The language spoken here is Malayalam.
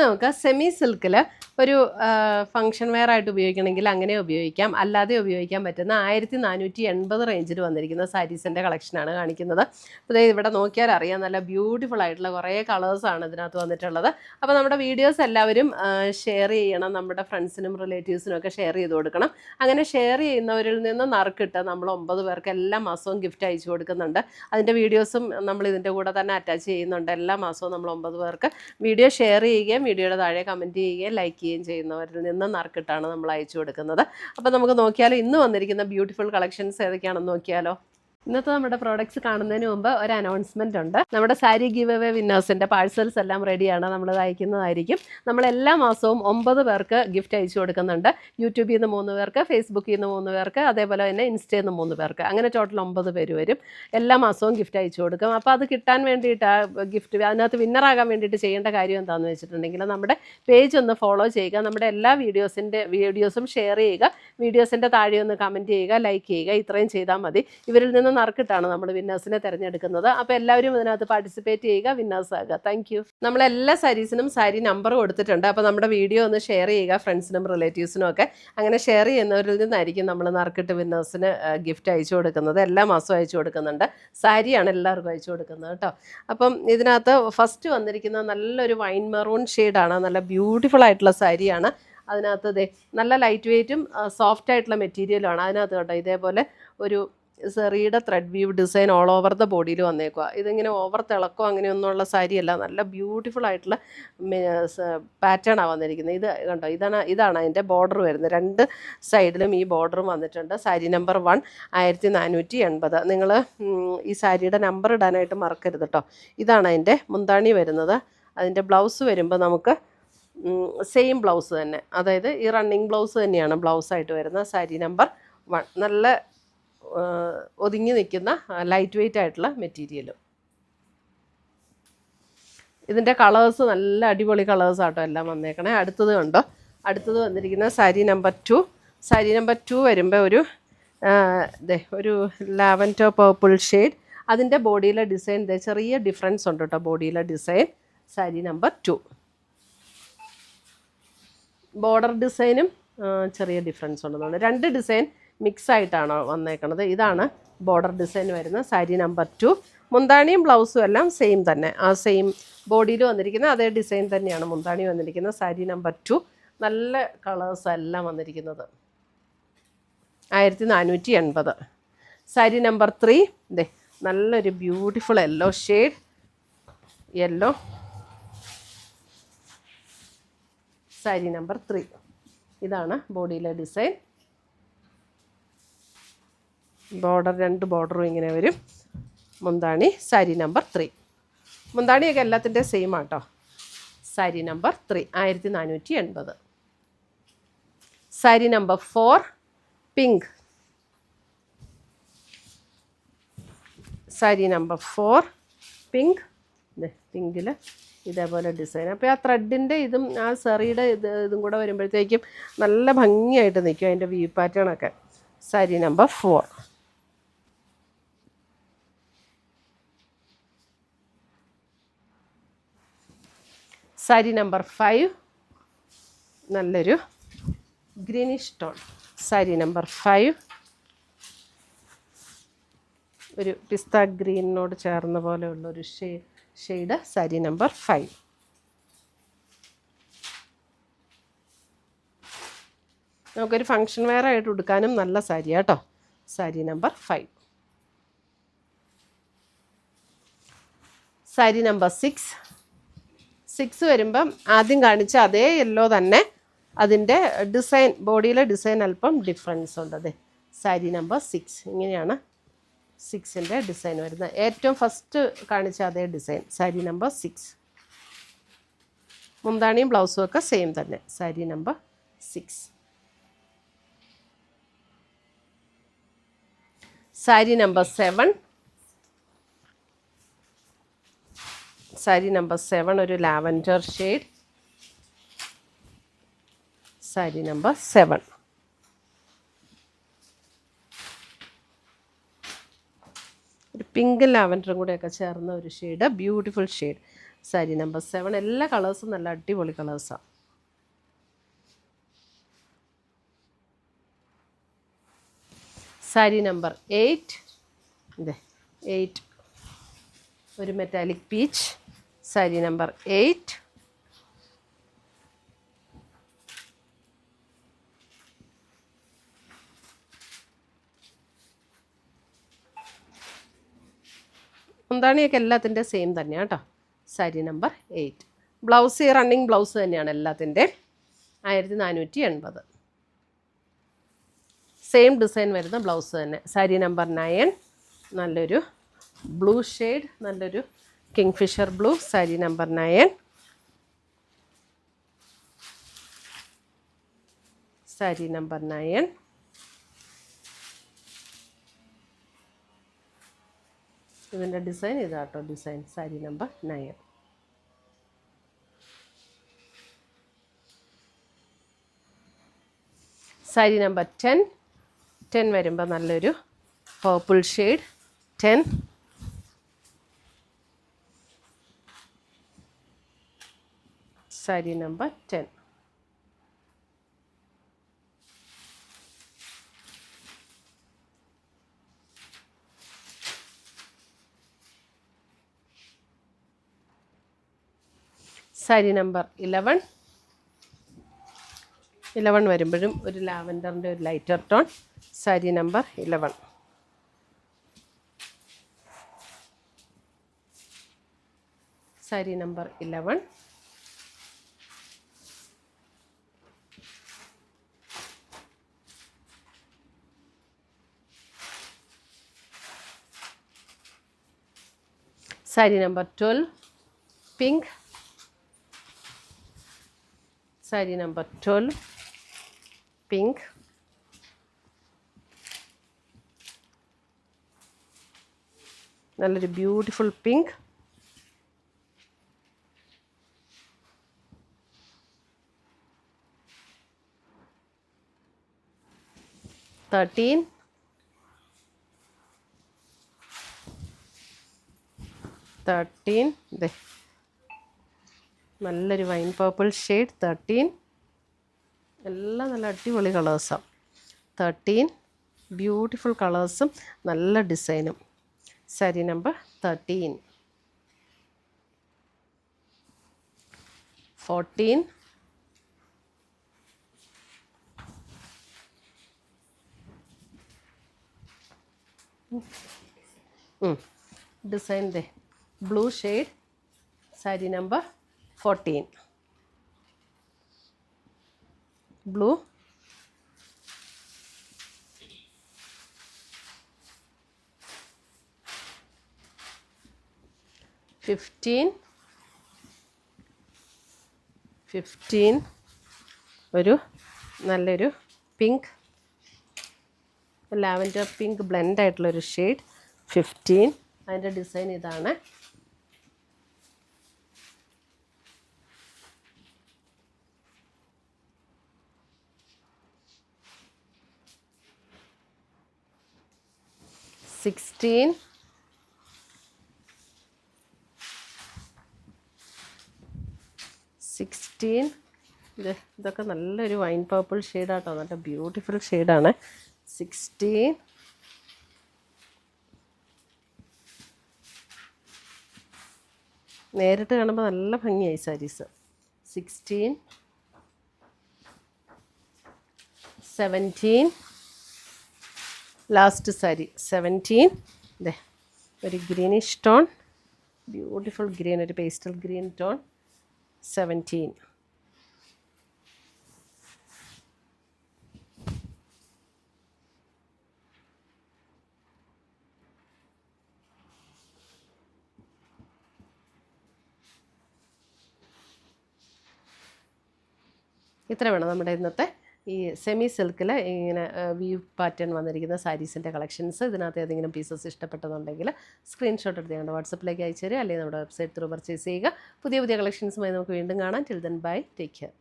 നമുക്ക് സെമി സിൽക്കിൽ ഒരു ഫംഗ്ഷൻ വെയർ ആയിട്ട് ഉപയോഗിക്കണമെങ്കിൽ അങ്ങനെ ഉപയോഗിക്കാം, അല്ലാതെ ഉപയോഗിക്കാൻ പറ്റുന്ന 1480 റേഞ്ചിൽ വന്നിരിക്കുന്ന സാരീസിൻ്റെ കളക്ഷനാണ് കാണിക്കുന്നത്. അപ്പോൾ ഇവിടെ നോക്കിയാൽ അറിയാം, നല്ല ബ്യൂട്ടിഫുൾ ആയിട്ടുള്ള കുറേ കളേഴ്സാണ് ഇതിനകത്ത് വന്നിട്ടുള്ളത്. അപ്പോൾ നമ്മുടെ വീഡിയോസ് എല്ലാവരും ഷെയർ ചെയ്യണം, നമ്മുടെ ഫ്രണ്ട്സിനും റിലേറ്റീവ്സിനും ഒക്കെ ഷെയർ ചെയ്ത് കൊടുക്കണം. അങ്ങനെ ഷെയർ ചെയ്യുന്നവരിൽ നിന്ന് നറുക്കിട്ട് നമ്മൾ 9 പേർക്ക് എല്ലാ മാസവും ഗിഫ്റ്റ് അയച്ചു കൊടുക്കുന്നുണ്ട്. അതിൻ്റെ വീഡിയോസും നമ്മൾ ഇതിൻ്റെ കൂടെ തന്നെ അറ്റാച്ച് ചെയ്യുന്നുണ്ട്. എല്ലാ മാസവും നമ്മൾ 9 പേർക്ക് വീഡിയോ ഷെയർ ചെയ്യുകയും വീഡിയോയുടെ താഴെ കമൻറ്റ് ചെയ്യുകയും ലൈക്ക് ചെയ്യുകയും ചെയ്യുന്നവരിൽ നിന്ന് നറുക്കിട്ടാണ് നമ്മൾ അയച്ചു കൊടുക്കുന്നത്. അപ്പോൾ നമുക്ക് നോക്കിയാലോ ഇന്ന് വന്നിരിക്കുന്ന ബ്യൂട്ടിഫുൾ കളക്ഷൻസ് ഏതൊക്കെയാണെന്ന് നോക്കിയാലോ. ഇന്നത്തെ നമ്മുടെ പ്രോഡക്റ്റ്സ് കാണുന്നതിന് മുമ്പ് ഒരു അനൗൺസ്മെൻറ്റ് ഉണ്ട്. നമ്മുടെ സാരി ഗിവ് അവേ വിന്നേഴ്സിൻ്റെ പാഴ്സൽസ് എല്ലാം റെഡിയാണ്, നമ്മൾ അയക്കുന്നതായിരിക്കും. നമ്മൾ എല്ലാ മാസവും 9 പേർക്ക് ഗിഫ്റ്റ് അയച്ചു കൊടുക്കുന്നുണ്ട്. യൂട്യൂബിൽ നിന്ന് 3 പേർക്ക്, ഫേസ്ബുക്കിൽ നിന്ന് 3 പേർക്ക്, അതേപോലെ തന്നെ ഇൻസ്റ്റയിൽ നിന്ന് 3 പേർക്ക്, അങ്ങനെ ടോട്ടൽ 9 പേര് വരും. എല്ലാ മാസവും ഗിഫ്റ്റ് അയച്ചു കൊടുക്കും. അപ്പോൾ അത് കിട്ടാൻ വേണ്ടിയിട്ട് ഗിഫ്റ്റ് അതിനകത്ത് വിന്നറാകാൻ വേണ്ടിയിട്ട് ചെയ്യേണ്ട കാര്യം എന്താണെന്ന് വെച്ചിട്ടുണ്ടെങ്കിൽ നമ്മുടെ പേജ് ഒന്ന് ഫോളോ ചെയ്യുക, നമ്മുടെ എല്ലാ വീഡിയോസും ഷെയർ ചെയ്യുക, വീഡിയോസിൻ്റെ താഴെ ഒന്ന് കമൻറ്റ് ചെയ്യുക, ലൈക്ക് ചെയ്യുക. ഇത്രയും ചെയ്താൽ മതി. ഇവരിൽ നിന്ന് നറുക്കിട്ടാണ് നമ്മൾ വിന്നേഴ്സിനെ തിരഞ്ഞെടുക്കുന്നത്. അപ്പോൾ എല്ലാവരും ഇതിനകത്ത് പാർട്ടിസിപ്പേറ്റ് ചെയ്യുക, വിന്നേഴ്സ് ആകുക. Thank you. നമ്മളെല്ലാ സാരീസിനും സാരി നമ്പർ കൊടുത്തിട്ടുണ്ട്. അപ്പോൾ നമ്മുടെ വീഡിയോ ഒന്ന് ഷെയർ ചെയ്യുക ഫ്രണ്ട്സിനും റിലേറ്റീവ്സിനും ഒക്കെ. അങ്ങനെ ഷെയർ ചെയ്യുന്നവരിൽ നിന്നായിരിക്കും നമ്മൾ നറുക്കിട്ട് വിന്നേഴ്സിന് ഗിഫ്റ്റ് അയച്ചു കൊടുക്കുന്നത്. എല്ലാ മാസവും അയച്ചു കൊടുക്കുന്നുണ്ട്. സാരിയാണ് എല്ലാവർക്കും അയച്ചു കൊടുക്കുന്നത് കേട്ടോ. അപ്പം ഇതിനകത്ത് ഫസ്റ്റ് വന്നിരിക്കുന്ന നല്ലൊരു വൈൻ മെറൂൺ ഷെയ്ഡാണ്, നല്ല ബ്യൂട്ടിഫുൾ ആയിട്ടുള്ള സാരിയാണ്. അതിനകത്ത് നല്ല ലൈറ്റ് വെയ്റ്റും സോഫ്റ്റ് ആയിട്ടുള്ള മെറ്റീരിയലുമാണ് അതിനകത്ത് കേട്ടോ. ഇതേപോലെ ഒരു സെറിയുടെ thread weave design all over the ബോഡിയിൽ വന്നേക്കുക. ഇതിങ്ങനെ ഓവർ തിളക്കോ അങ്ങനെയൊന്നുമുള്ള സാരിയല്ല, നല്ല ബ്യൂട്ടിഫുൾ ആയിട്ടുള്ള പാറ്റേണാണ് വന്നിരിക്കുന്നത്. ഇത് കണ്ടോ, ഇതാണ് അതിൻ്റെ ബോർഡർ വരുന്നത്. 2 സൈഡിലും ഈ ബോർഡറും വന്നിട്ടുണ്ട്. സാരി നമ്പർ 1 1480. നിങ്ങൾ ഈ സാരിയുടെ നമ്പർ ഇടാനായിട്ട് മറക്കരുത് കേട്ടോ. ഇതാണ് അതിൻ്റെ മുന്താണി വരുന്നത്. അതിൻ്റെ ബ്ലൗസ് വരുമ്പോൾ നമുക്ക് സെയിം ബ്ലൗസ് തന്നെ, അതായത് ഈ റണ്ണിങ് ബ്ലൗസ് തന്നെയാണ് ബ്ലൗസായിട്ട് വരുന്നത്. സാരി നമ്പർ 1 നല്ല ഒതുങ്ങി നിൽക്കുന്ന ലൈറ്റ് വെയ്റ്റ് ആയിട്ടുള്ള മെറ്റീരിയലും. ഇതിൻ്റെ കളേഴ്സ് നല്ല അടിപൊളി കളേഴ്സാട്ടോ എല്ലാം വന്നേക്കണേ. അടുത്തത് കണ്ടോ, അടുത്തത് വന്നിരിക്കുന്ന സാരി നമ്പർ 2. സാരി നമ്പർ 2 വരുമ്പോൾ ഒരു ലാവൻഡർ പർപ്പിൾ ഷെയ്ഡ്. അതിൻ്റെ ബോഡിയിലെ ഡിസൈൻ ചെറിയ ഡിഫറൻസ് ഉണ്ട് കേട്ടോ. ബോഡിയിലെ ഡിസൈൻ സാരി നമ്പർ 2. ബോർഡർ ഡിസൈനും ചെറിയ ഡിഫറൻസ് ഉണ്ടെന്നുണ്ട്. 2 ഡിസൈൻ മിക്സ് ആയിട്ടാണ് വന്നേക്കണത്. ഇതാണ് ബോർഡർ ഡിസൈൻ വരുന്ന സാരി നമ്പർ 2. മുന്താണിയും ബ്ലൗസും എല്ലാം സെയിം തന്നെ, ആ സെയിം ബോഡിയിൽ വന്നിരിക്കുന്ന അതേ ഡിസൈൻ തന്നെയാണ് മുന്താണി വന്നിരിക്കുന്നത്. സാരി നമ്പർ 2 നല്ല കളേഴ്സ് എല്ലാം വന്നിരിക്കുന്നത്. 1480. സാരി നമ്പർ 3 നല്ലൊരു beautiful yellow shade, yellow. Sari number 3 ഇതാണ് ബോഡിയിലെ ഡിസൈൻ. ബോർഡർ 2 ബോർഡറും ഇങ്ങനെ വരും. മുന്താണി സാരി നമ്പർ 3. മുന്താണിയൊക്കെ എല്ലാത്തിൻ്റെ സെയിം ആട്ടോ. Sari number 3 1480. Sari number 4 pink. Sari number 4 pink. പിങ്കിൽ ഇതേപോലെ ഡിസൈൻ. അപ്പോൾ ആ ത്രെഡിൻ്റെ ഇതും ആ സെറിയുടെ ഇതും കൂടെ വരുമ്പോഴത്തേക്കും നല്ല ഭംഗിയായിട്ട് നിൽക്കും അതിൻ്റെ വ്യൂ പാറ്റേണൊക്കെ. സാരി നമ്പർ 4. സാരി നമ്പർ 5 നല്ലൊരു ഗ്രീനിഷ് ടോൺ. സാരി നമ്പർ 5 ഒരു പിസ്ത ഗ്രീനിനോട് ചേർന്ന പോലെയുള്ളൊരു ഷെയ്ഡ്. സാരി നമ്പർ 5. നമുക്കൊരു ഫങ്ഷൻ വെയർ ആയിട്ട് ഉടുക്കാനും നല്ല സാരിയാണ് കേട്ടോ. സാരി നമ്പർ 5. സാരി നമ്പർ 6 വരുമ്പം ആദ്യം കാണിച്ച അതേ യെല്ലോ തന്നെ, അതിൻ്റെ ഡിസൈൻ ബോഡിയിലെ ഡിസൈൻ അല്പം ഡിഫറൻസ് ഉണ്ട്. സാരി നമ്പർ 6 ഇങ്ങനെയാണ് 6ൻ്റെ ഡിസൈൻ വരുന്നത്. ഏറ്റവും ഫസ്റ്റ് കാണിച്ച അതേ ഡിസൈൻ സാരി നമ്പർ 6. മുന്താണിയും ബ്ലൗസും ഒക്കെ സെയിം തന്നെ. Sari number 6. Sari number 7. Sari number 7 ഒരു ലാവൻഡർ ഷെയ്ഡ്. സാരി നമ്പർ 7. ഒരു പിങ്ക് ലാവൻഡറും കൂടെയൊക്കെ ചേർന്ന ഒരു shade, beautiful shade. Sari number 7. എല്ലാ കളേഴ്സും നല്ല അടിപൊളി കളേഴ്സാണ്. സാരി നമ്പർ 8. ഇതെ 8 ഒരു മെറ്റാലിക് പീച്ച്. സാരി നമ്പർ 8. മുന്താണിയൊക്കെ എല്ലാത്തിൻ്റെ സെയിം തന്നെയാണ് കേട്ടോ. സാരി നമ്പർ 8. ബ്ലൗസ് ഈ റണ്ണിങ് ബ്ലൗസ് തന്നെയാണ് എല്ലാത്തിൻ്റെ. 1480. സെയിം ഡിസൈൻ വരുന്ന ബ്ലൗസ് തന്നെ. സാരി നമ്പർ 9. നല്ലൊരു ബ്ലൂ ഷെയ്ഡ്, നല്ലൊരു kingfisher blue. Sari number 9. Sari number 9. ഇതിൻ്റെ ഡിസൈൻ ഇതാട്ടോ design. Sari number 9. Sari number 10. 10 വരുമ്പോൾ നല്ലൊരു purple shade. 10. Sari number 10. Sari number 11. 11 വരുമ്പോഴും ഒരു ലാവൻഡറിൻ്റെ ഒരു lighter tone. Sari number 11. Sari number 11. Sari number 12. Pink. Sari number 12. Pink. നല്ലൊരു ബ്യൂട്ടിഫുൾ പിങ്ക്. തേർട്ടീൻ. നല്ലൊരു വൈൻ പർപ്പിൾ ഷെയ്ഡ്. 13. എല്ലാം നല്ല അടിപൊളി കളേഴ്സാണ്. 13 ബ്യൂട്ടിഫുൾ കളേഴ്സും നല്ല ഡിസൈനും. Sari number 13. 14. Design blue shade. Sari number 14. Blue. 15. ഒരു നല്ലൊരു പിങ്ക്, ലാവൻഡർ പിങ്ക് ബ്ലെൻഡ് ആയിട്ടുള്ളൊരു ഷെയ്ഡ്. 15. അതിൻ്റെ ഡിസൈൻ ഇതാണ്. സിക്സ്റ്റീൻ. 16. ഇതൊക്കെ നല്ലൊരു വൈൻ പർപ്പിൾ ഷെയ്ഡാട്ടോ. നല്ല ബ്യൂട്ടിഫുൾ ഷെയ്ഡാണ്. 16. നേരിട്ട് കാണുമ്പോൾ നല്ല ഭംഗിയായി സാരീസ്. 16. 17. ലാസ്റ്റ് സാരി 17. ഒരു ഗ്രീനിഷ് ടോൺ, ബ്യൂട്ടിഫുൾ ഗ്രീൻ, ഒരു പേസ്റ്റൽ ഗ്രീൻ ടോൺ. 17. ഇത്ര വേണം നമ്മുടെ ഇന്നത്തെ ഈ സെമി സിൽക്കിൽ ഇങ്ങനെ വീവ് പാറ്റേൺ വന്നിരിക്കുന്ന സാരീസിൻ്റെ കളക്ഷൻസ്. ഇതിനകത്ത് ഏതെങ്കിലും പീസസ് ഇഷ്ടപ്പെട്ടതുണ്ടെങ്കിൽ സ്ക്രീൻഷോട്ട് എടുത്ത് ഞങ്ങളുടെ വാട്സപ്പിലേക്ക് അയച്ചു തരിക, അല്ലെങ്കിൽ നമ്മുടെ വെബ്സൈറ്റ് ത്രൂ പർച്ചേസ് ചെയ്യുക. പുതിയ കളക്ഷൻസുമായി നമുക്ക് വീണ്ടും കാണാം. Till then bye, take care.